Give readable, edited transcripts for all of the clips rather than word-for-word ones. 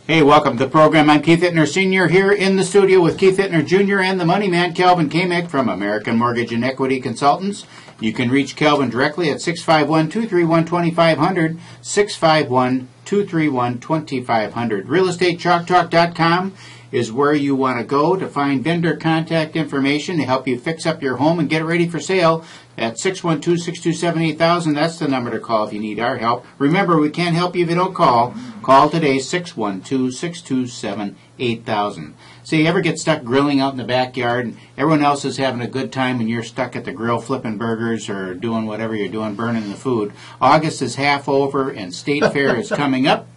Hey, welcome to the program. I'm Keith Hittner Sr. here in the studio with Keith Hittner Jr. and the money man, Kelvin Kaemingk from American Mortgage and Equity Consultants. You can reach Kelvin directly at 651-231-2500, 651-231-2500. RealEstateChalkTalk.com is where you want to go to find vendor contact information to help you fix up your home and get it ready for sale. At 612-627-8000, that's the number to call if you need our help. Remember, we can't help you if you don't call. Call today, 612-627-8000. So you ever get stuck grilling out in the backyard and everyone else is having a good time and you're stuck at the grill flipping burgers or doing whatever you're doing, burning the food? August is half over and State Fair is coming up.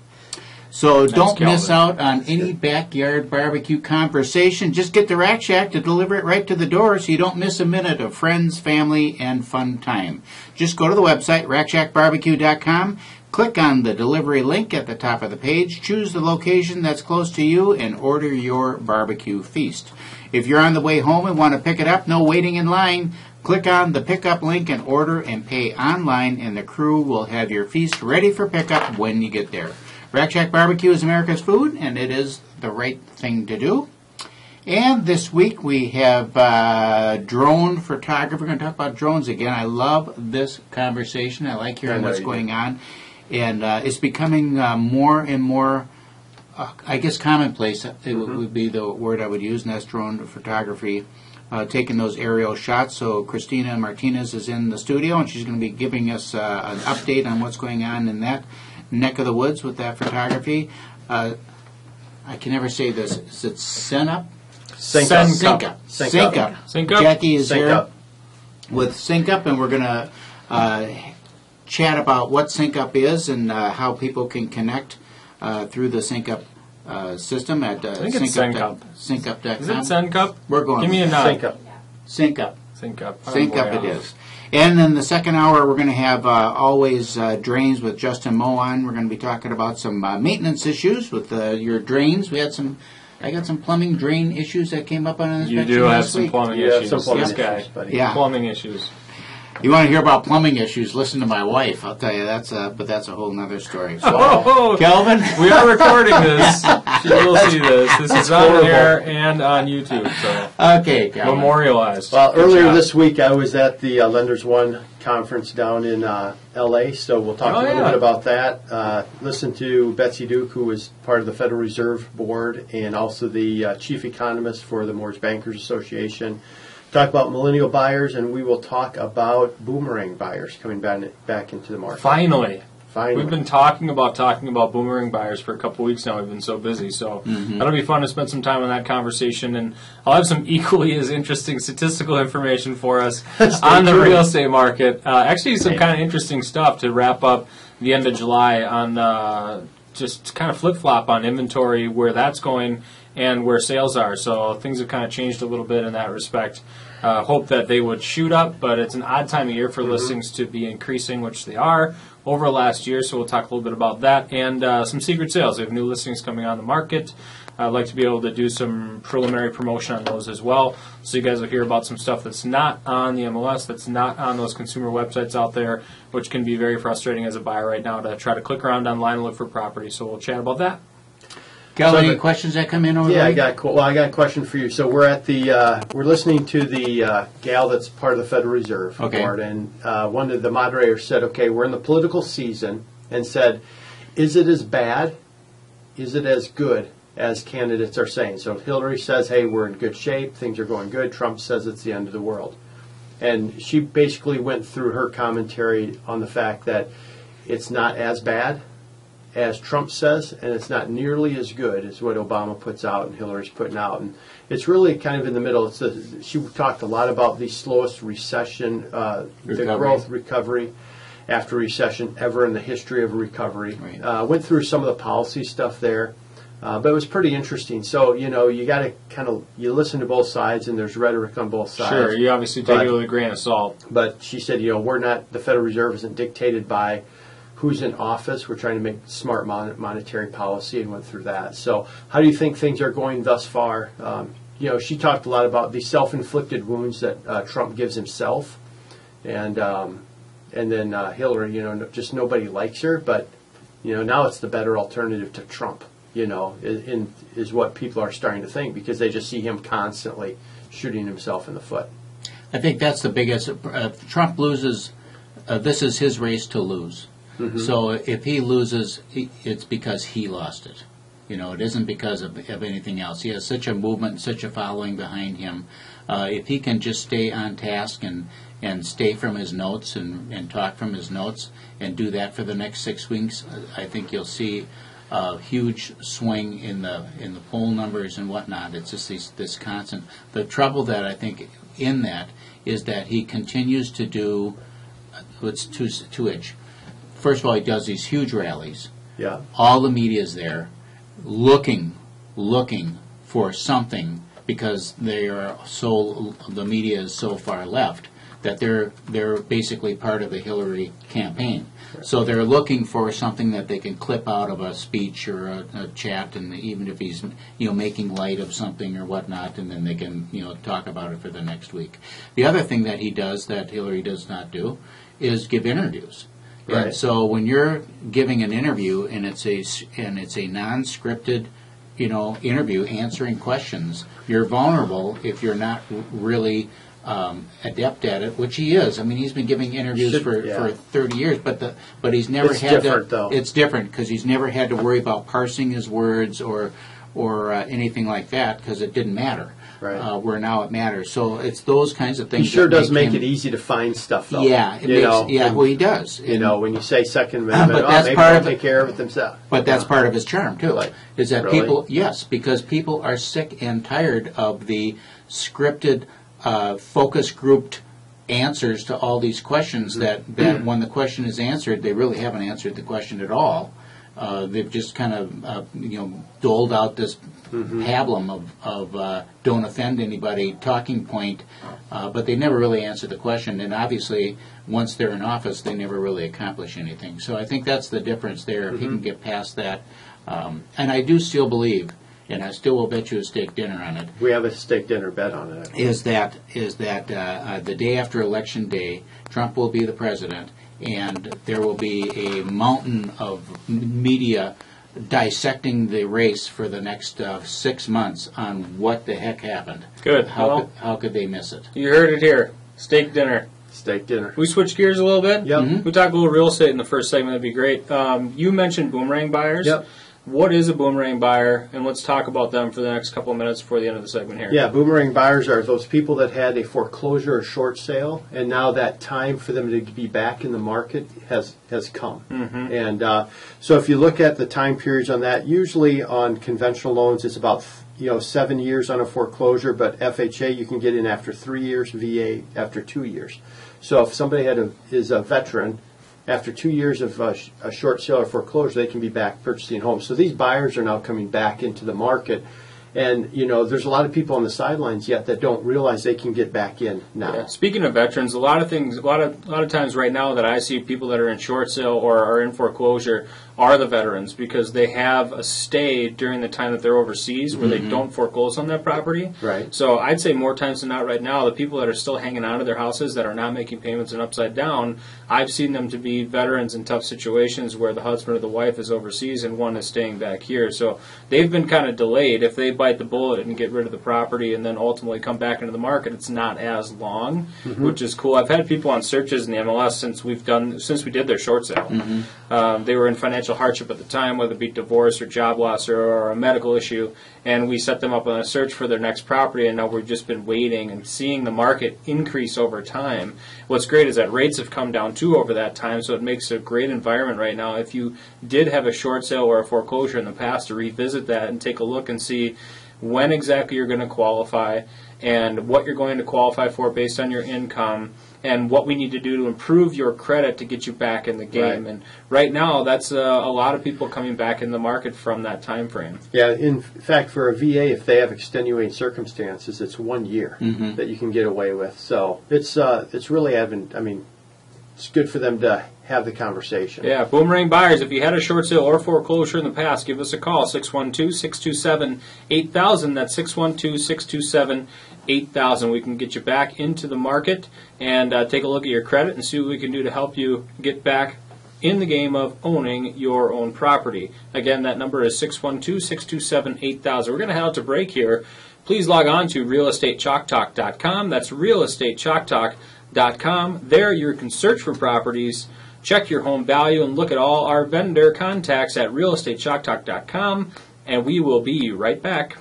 So don't miss out on any backyard barbecue conversation. Just get the Rack Shack to deliver it right to the door so you don't miss a minute of friends, family, and fun time. Just go to the website, rackshackbarbecue.com, click on the delivery link at the top of the page, choose the location that's close to you, and order your barbecue feast. If you're on the way home and want to pick it up, no waiting in line. Click on the pickup link and order and pay online, and the crew will have your feast ready for pickup when you get there. Rack Shack Barbecue is America's food, and it is the right thing to do. And this week we have drone photography. We're going to talk about drones again. I love this conversation. I like hearing what's going on. And it's becoming more and more, I guess, commonplace. It would be the word I would use, and that's drone photography. Taking those aerial shots. So Christina Martinez is in the studio, and she's going to be giving us an update on what's going on in that neck of the woods with that photography. I can never say this. Is it Sync Up? Sync Up. Jackie is here with Sync Up, and we're going to chat about what Sync Up is and how people can connect through the Sync Up system at SyncUp.com. SyncUp.com. Is it SyncUp? We're going. Give me a nod. Sync Up. Sync Up. Sync Up it is. And in the second hour, we're going to have always drains with Justin Moe on. We're going to be talking about some maintenance issues with your drains. I got some plumbing drain issues that came up on an inspection. You do have last some week. plumbing issues. This guy. Yeah. Plumbing issues. You want to hear about plumbing issues? Listen to my wife. I'll tell you, that's a whole nother story. So, Kelvin, we are recording this. She will see this. This is on air and on YouTube. So okay, Kelvin. Memorialized. Well, earlier this week I was at the Lenders One conference down in L.A., so we'll talk a little bit about that. Listen to Betsy Duke, who was part of the Federal Reserve Board and also the chief economist for the Mortgage Bankers Association. Talk about millennial buyers, and we will talk about boomerang buyers coming back into the market. Finally. We've been talking about boomerang buyers for a couple weeks now. We've been so busy, so that'll be fun to spend some time on that conversation. And I'll have some equally as interesting statistical information for us on the real estate market. Actually, some kind of interesting stuff to wrap up the end of July on just kind of flip-flop on inventory, where that's going and where sales are. So things have kind of changed a little bit in that respect. Hope that they would shoot up, but it's an odd time of year for listings to be increasing, which they are over last year. So we'll talk a little bit about that and some secret sales. We have new listings coming on the market. I'd like to be able to do some preliminary promotion on those as well. So you guys will hear about some stuff that's not on the MLS, that's not on those consumer websites out there, which can be very frustrating as a buyer right now to try to click around online and look for property. So we'll chat about that. Kelly, any questions that come in over there? I got a question for you. So we're at we're listening to the gal that's part of the Federal Reserve Board, and one of the moderators said, "Okay, we're in the political season," and said, "Is it as bad? Is it as good as candidates are saying?" So Hillary says, "Hey, we're in good shape. Things are going good." Trump says it's the end of the world, and she basically went through her commentary on the fact that it's not as bad as Trump says, and it's not nearly as good as what Obama puts out and Hillary's putting out. And it's really kind of in the middle. She talked a lot about the slowest recession, the growth recovery after recession ever in the history of recovery. Right. Went through some of the policy stuff there, but it was pretty interesting. So, you got to you listen to both sides, and there's rhetoric on both sides. Sure, you obviously take it with a grain of salt. But she said, we're not, the Federal Reserve isn't dictated by who's in office. We're trying to make smart monetary policy, and went through that. So how do you think things are going thus far? She talked a lot about the self-inflicted wounds that Trump gives himself, and then Hillary. Just nobody likes her, but now it's the better alternative to Trump. is what people are starting to think, because they just see him constantly shooting himself in the foot. I think that's the biggest. Trump loses. This is his race to lose. Mm-hmm. So if he loses, it's because he lost it. It isn't because of anything else. He has such a movement, such a following behind him. If he can just stay on task and stay from his notes and talk from his notes and do that for the next 6 weeks, I think you'll see a huge swing in the poll numbers and whatnot. It's just this constant. The trouble that I think in that is that he continues to do. It's two-edged. First of all, he does these huge rallies. Yeah. All the media is there, looking for something, because the media is so far left that they're basically part of the Hillary campaign. Right. So they're looking for something that they can clip out of a speech or a chat, and even if he's making light of something or whatnot, and then they can talk about it for the next week. The other thing that he does that Hillary does not do is give interviews. Right. And so when you're giving an interview and it's a non-scripted interview answering questions, you're vulnerable if you're not really adept at it, which he is. I mean, he's been giving interviews for 30 years, but he's never had different, to. Though. It's different because he's never had to worry about parsing his words or anything like that, because it didn't matter. Right. Where now it matters. So it's those kinds of things. He sure does make him, it easy to find stuff, though. Yeah, well, he does. When you say Second Amendment, maybe they'll take care of it themselves. But that's part of his charm too. Is that really? people? Yes, because people are sick and tired of the scripted, focus grouped answers to all these questions. That when the question is answered, they really haven't answered the question at all. They've just kind of doled out this pablum of don't offend anybody talking point, but they never really answer the question. And obviously, once they're in office, they never really accomplish anything. So I think that's the difference there. If he can get past that, and I do still believe, and I still will bet you a steak dinner on it. We have a steak dinner bet on it. Is that the day after Election Day, Trump will be the president, and there will be a mountain of media dissecting the race for the next 6 months on what the heck happened. Good. How could they miss it? You heard it here. Steak dinner. Steak dinner. We switch gears a little bit? Yep. Mm-hmm. We talk a little real estate in the first segment. That'd be great. You mentioned boomerang buyers. Yep. What is a boomerang buyer, and let's talk about them for the next couple of minutes before the end of the segment here. Yeah, boomerang buyers are those people that had a foreclosure or short sale, and now that time for them to be back in the market has come. Mm-hmm. And so if you look at the time periods on that, usually on conventional loans it's about 7 years on a foreclosure, but FHA you can get in after 3 years, VA after 2 years. So if somebody is a veteran, after 2 years of a short sale or foreclosure, they can be back purchasing homes. So these buyers are now coming back into the market. And, there's a lot of people on the sidelines yet that don't realize they can get back in now. Yeah. Speaking of veterans, a lot of times right now that I see people that are in short sale or are in foreclosure are the veterans, because they have a stay during the time that they're overseas where they don't foreclose on that property. Right. So I'd say more times than not right now, the people that are still hanging out of their houses that are not making payments and upside down, I've seen them to be veterans in tough situations where the husband or the wife is overseas and one is staying back here. So they've been kind of delayed. If they bite the bullet and get rid of the property and then ultimately come back into the market, it's not as long, which is cool. I've had people on searches in the MLS since we did their short sale. They were in financial hardship at the time, whether it be divorce or job loss or a medical issue, and we set them up on a search for their next property, and now we've just been waiting and seeing the market increase over time. What's great is that rates have come down too over that time, so it makes a great environment right now. If you did have a short sale or a foreclosure in the past, to revisit that and take a look and see when exactly you're going to qualify and what you're going to qualify for based on your income, and what we need to do to improve your credit to get you back in the game. Right. And right now, that's a lot of people coming back in the market from that time frame. Yeah, in fact, for a VA, if they have extenuating circumstances, it's 1 year that you can get away with. So it's really it's good for them to have the conversation. Yeah, boomerang buyers, if you had a short sale or foreclosure in the past, give us a call, 612-627-8000. That's 612-627-8000. We can get you back into the market and take a look at your credit and see what we can do to help you get back in the game of owning your own property. Again, that number is 612-627-8000. We're going to head out to break here. Please log on to realestatechalktalk.com. That's realestatechalktalk.com. There you can search for properties, check your home value, and look at all our vendor contacts at realestatechalktalk.com. And we will be right back.